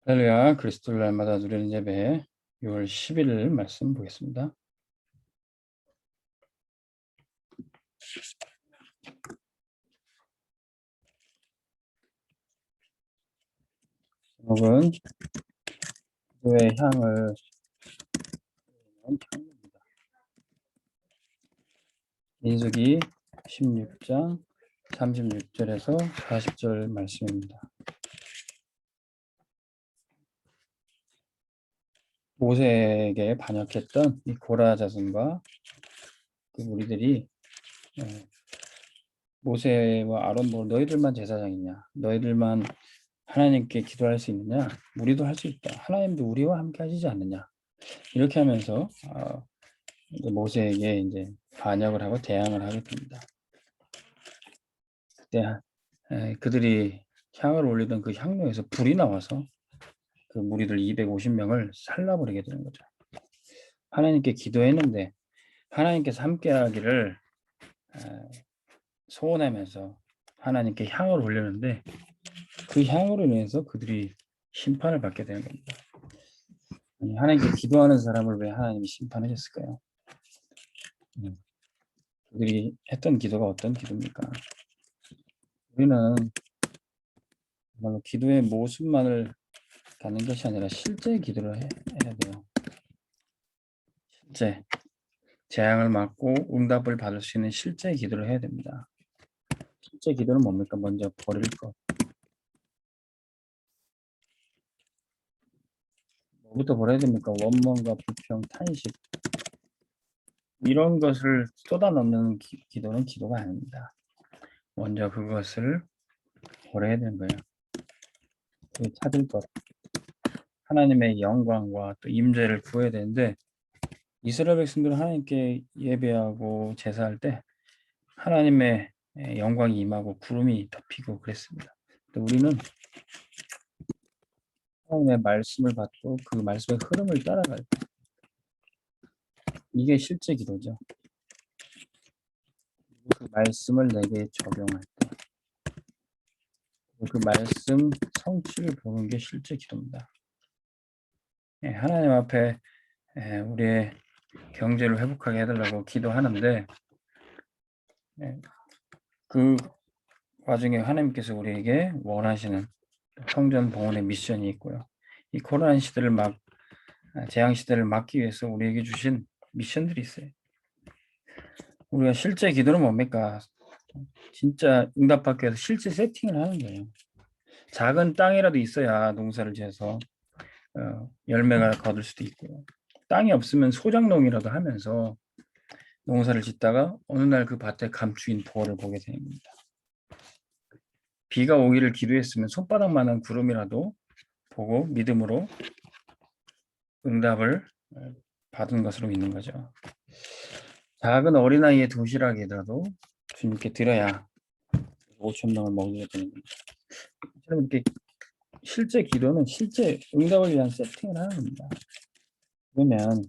할렐루야, 그리스도를 날마다 누리는 예배 6월 11일 말씀 보겠습니다. 제목은 기도의 향을 향입니다. 민수기 16장 36절에서 40절 말씀입니다. 모세에게 반역했던 이 고라 자손과 그 무리들이 모세와 아론, 너희들만 제사장이냐, 너희들만 하나님께 기도할 수 있느냐, 우리도 할 수 있다, 하나님도 우리와 함께 하시지 않느냐, 이렇게 하면서 이제 모세에게 이제 반역을 하고 대항을 하게 됩니다. 그때 그들이 향을 올리던 그 향로에서 불이 나와서 그 무리들 250명을 살라버리게 되는 거죠. 하나님께 기도했는데 하나님께서 함께하기를 소원하면서 하나님께 향을 올렸는데 그 향으로 인해서 그들이 심판을 받게 되는 겁니다. 하나님께 기도하는 사람을 왜 하나님이 심판하셨을까요? 그들이 했던 기도가 어떤 기도입니까? 우리는 정말로 기도의 모습만을 갖는 것이 아니라 실제 기도를 해야 돼요. 실제 재앙을 맞고 응답을 받을 수 있는 실제 기도를 해야 됩니다. 실제 기도는 뭡니까? 먼저 버릴 것. 뭐부터 버려야 됩니까? 원망과 불평, 탄식. 이런 것을 쏟아넣는 기도는 기도가 아닙니다. 먼저 그것을 버려야 되는 거예요. 찾을 것. 하나님의 영광과 또 임재를 구해야 되는데 이스라엘 백성들은 하나님께 예배하고 제사할 때 하나님의 영광이 임하고 구름이 덮이고 그랬습니다. 우리는 하나님의 말씀을 받고 그 말씀의 흐름을 따라갈 때 이게 실제 기도죠. 그 말씀을 내게 적용할 때 그 말씀 성취를 보는 게 실제 기도입니다. 하나님 앞에 우리의 경제를 회복하게 해달라고 기도하는데 그 와중에 하나님께서 우리에게 원하시는 성전 봉헌의 미션이 있고요. 이 코로나 시대를 재앙 시대를 막기 위해서 우리에게 주신 미션들이 있어요. 우리가 실제 기도는 뭡니까? 진짜 응답받기 위해서 실제 세팅을 하는 거예요. 작은 땅이라도 있어야 농사를 지어서 열매가 거둘 수도 있고요. 땅이 없으면 소작농이라도 하면서 농사를 짓다가 어느 날 그 밭에 감추인 보화를 보게 됩니다. 비가 오기를 기도했으면 손바닥만한 구름이라도 보고 믿음으로 응답을 받은 것으로 믿는 거죠. 작은 어린아이의 도시락이라도 주님께 드려야 5,000명을 먹이게 되는 겁니다. 이렇게 실제 기도는 실제 응답을 위한 세팅을 하는 겁니다. 그러면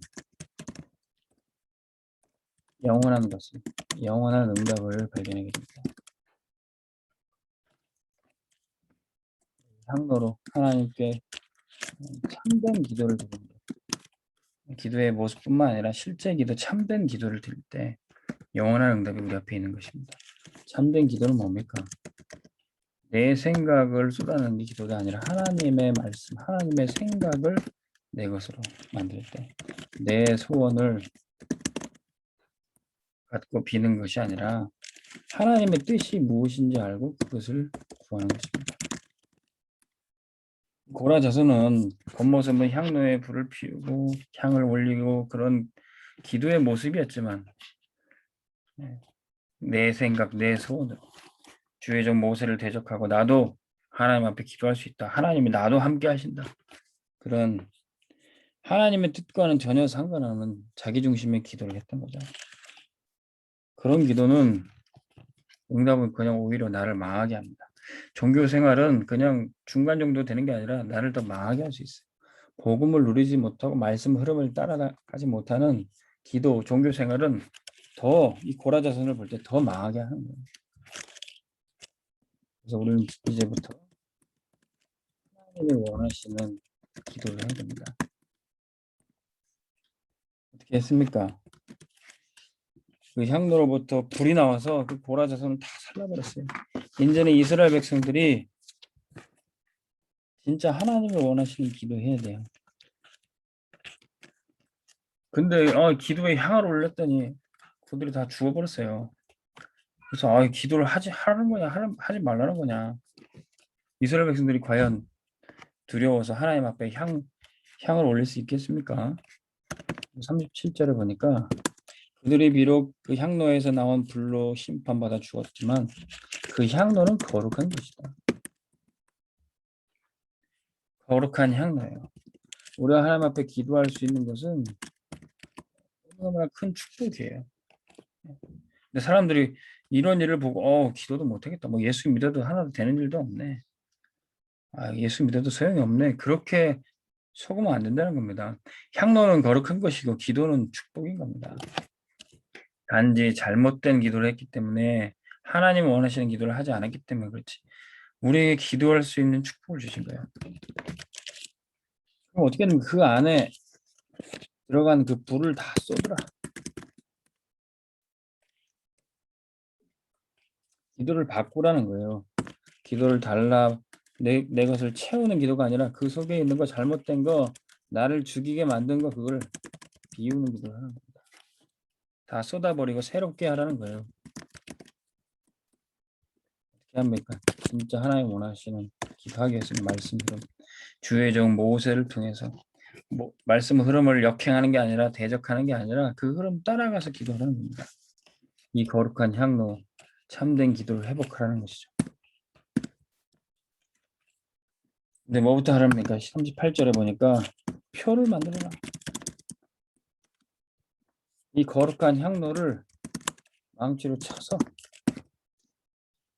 영원한 것을, 영원한 응답을 발견하게 됩니다. 향로로 하나님께 참된 기도를 드립니다. 기도의 모습뿐만 아니라 실제 기도, 참된 기도를 드릴 때 영원한 응답이 우리 앞에 있는 것입니다. 참된 기도는 뭡니까? 내 생각을 쏟아내는 기도가 아니라 하나님의 말씀, 하나님의 생각을 내 것으로 만들 때 내 소원을 갖고 비는 것이 아니라 하나님의 뜻이 무엇인지 알고 그것을 구하는 것입니다. 고라 자손은 겉모습은 향로에 불을 피우고 향을 올리고 그런 기도의 모습이었지만 내 생각, 내 소원으로 주의 종 모세를 대적하고 나도 하나님 앞에 기도할 수 있다. 하나님이 나도 함께 하신다. 그런 하나님의 뜻과는 전혀 상관없는 자기중심의 기도를 했던 거죠. 그런 기도는 응답은 그냥 오히려 나를 망하게 합니다. 종교 생활은 그냥 중간 정도 되는 게 아니라 나를 더 망하게 할 수 있어요. 복음을 누리지 못하고 말씀 흐름을 따라가지 못하는 기도, 종교 생활은 더 이 고라 자손을 볼 때 더 망하게 하는 거예요. 그래서 우리는 이제부터 하나님이 원하시는 기도를 해야 됩니다. 어떻게 했습니까? 그 향로로부터 불이 나와서 그 고라 자손을 다 살라버렸어요. 이제는 이스라엘 백성들이 진짜 하나님이 원하시는 기도해야 돼요. 근데 기도에 향을 올렸더니 그들이 다 죽어버렸어요. 그래서 기도를 하는 거냐 하지 말라는 거냐. 이스라엘 백성들이 과연 두려워서 하나님 앞에 향을 올릴 수 있겠습니까? 37절에 보니까 그들이 비록 그 향로에서 나온 불로 심판받아 죽었지만 그 향로는 거룩한 것이다. 거룩한 향로예요. 우리가 하나님 앞에 기도할 수 있는 것은 너무나 큰 축복이에요. 근데 사람들이 이런 일을 보고 기도도 못하겠다. 뭐 예수 믿어도 하나도 되는 일도 없네. 예수 믿어도 소용이 없네. 그렇게 속으면 안 된다는 겁니다. 향로는 거룩한 것이고 기도는 축복인 겁니다. 단지 잘못된 기도를 했기 때문에 하나님 원하시는 기도를 하지 않았기 때문에 그렇지. 우리에게 기도할 수 있는 축복을 주신 거예요. 그럼 어떻게든 그 안에 들어간 그 불을 다 쏟으라. 기도를 바꾸라는 거예요. 기도를 달라 내 것을 채우는 기도가 아니라 그 속에 있는 거 잘못된 거 나를 죽이게 만든 거 그걸 비우는 기도를 하는 겁니다. 다 쏟아버리고 새롭게 하라는 거예요. 어떻게 합니까? 진짜 하나님 원하시는 기도하기 위해서는 말씀으로 주의 종 모세를 통해서 말씀 흐름을 역행하는 게 아니라 대적하는 게 아니라 그 흐름 따라가서 기도하는 겁니다. 이 거룩한 향로 참된 기도를 회복하라는 것이죠. 근데 뭐부터 하랍니까? 38절에 보니까 표를 만들어라. 이 거룩한 향로를 망치로 쳐서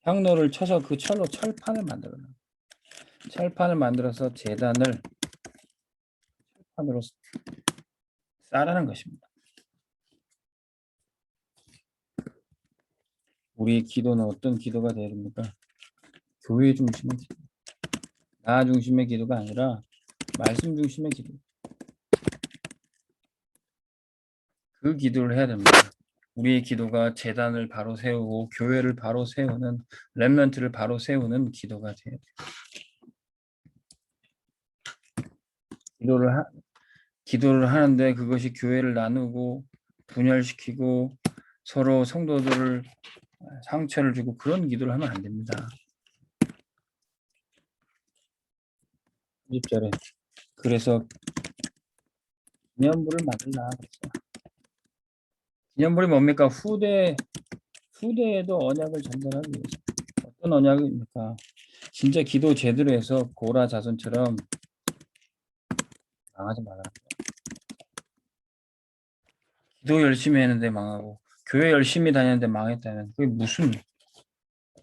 향로를 쳐서 그 철로 철판을 만들어라. 철판을 만들어서 제단을 철판으로 싸라는 것입니다. 우리의 기도는 어떤 기도가 되어야 됩니까? 교회 중심의 기도. 나 중심의 기도가 아니라 말씀 중심의 기도. 그 기도를 해야 됩니다. 우리의 기도가 제단을 바로 세우고 교회를 바로 세우는 렘넌트를 바로 세우는 기도가 돼야 돼요. 기도를 하는데 그것이 교회를 나누고 분열시키고 서로 성도들을 상처를 주고 그런 기도를 하면 안 됩니다. 20절에 그래서 기념부를 만들라 그랬어요. 기념부이 뭡니까? 후대에도 언약을 전달하기 위해서. 어떤 언약입니까? 진짜 기도 제대로 해서 고라 자손처럼 망하지 말라. 기도 열심히 했는데 망하고 교회 열심히 다녔는데 망했다는 그게 무슨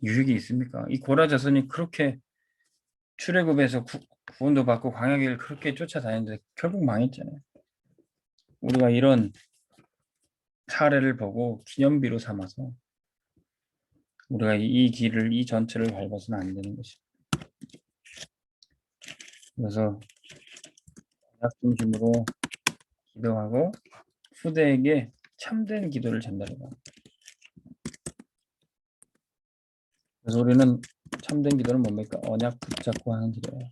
유익이 있습니까? 이 고라 자손이 그렇게 출애굽에서 구원도 받고 광야길을 그렇게 쫓아다녔는데 결국 망했잖아요. 우리가 이런 사례를 보고 기념비로 삼아서 우리가 이 길을 이 전체를 밟아서는 안 되는 것입니다. 그래서 언약 중심으로 기도하고 후대에게 참된 기도를 전달해라. 그래서 우리는 참된 기도는 뭡니까? 언약 붙잡고 하는 기도예요.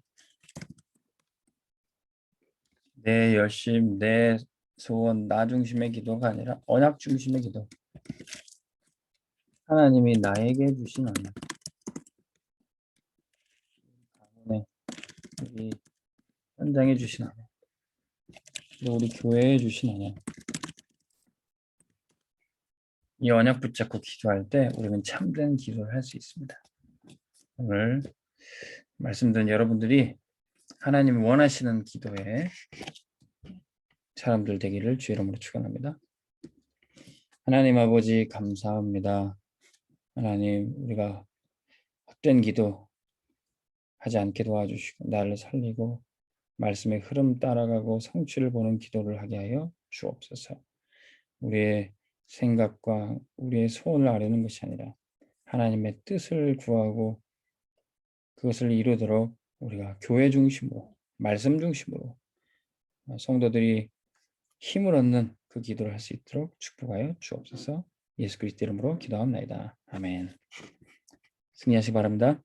내 열심, 내 소원, 나 중심의 기도가 아니라 언약 중심의 기도. 하나님이 나에게 주신 언약. 우리 현장에 주신 언약. 우리 교회에 주신 언약. 이 언약 붙잡고 기도할 때 우리는 참된 기도를 할 수 있습니다. 오늘 말씀드린 여러분들이 하나님이 원하시는 기도에 사람들 되기를 주의 이름으로 축원합니다. 하나님 아버지 감사합니다. 하나님 우리가 헛된 기도 하지 않게 도와주시고 나를 살리고 말씀의 흐름 따라가고 성취를 보는 기도를 하게 하여 주옵소서. 우리의 생각과 우리의 소원을 아뢰는 것이 아니라 하나님의 뜻을 구하고 그것을 이루도록 우리가 교회 중심으로 말씀 중심으로 성도들이 힘을 얻는 그 기도를 할 수 있도록 축복하여 주옵소서. 예수 그리스도 이름으로 기도합니다. 아멘. 승리하시기 바랍니다.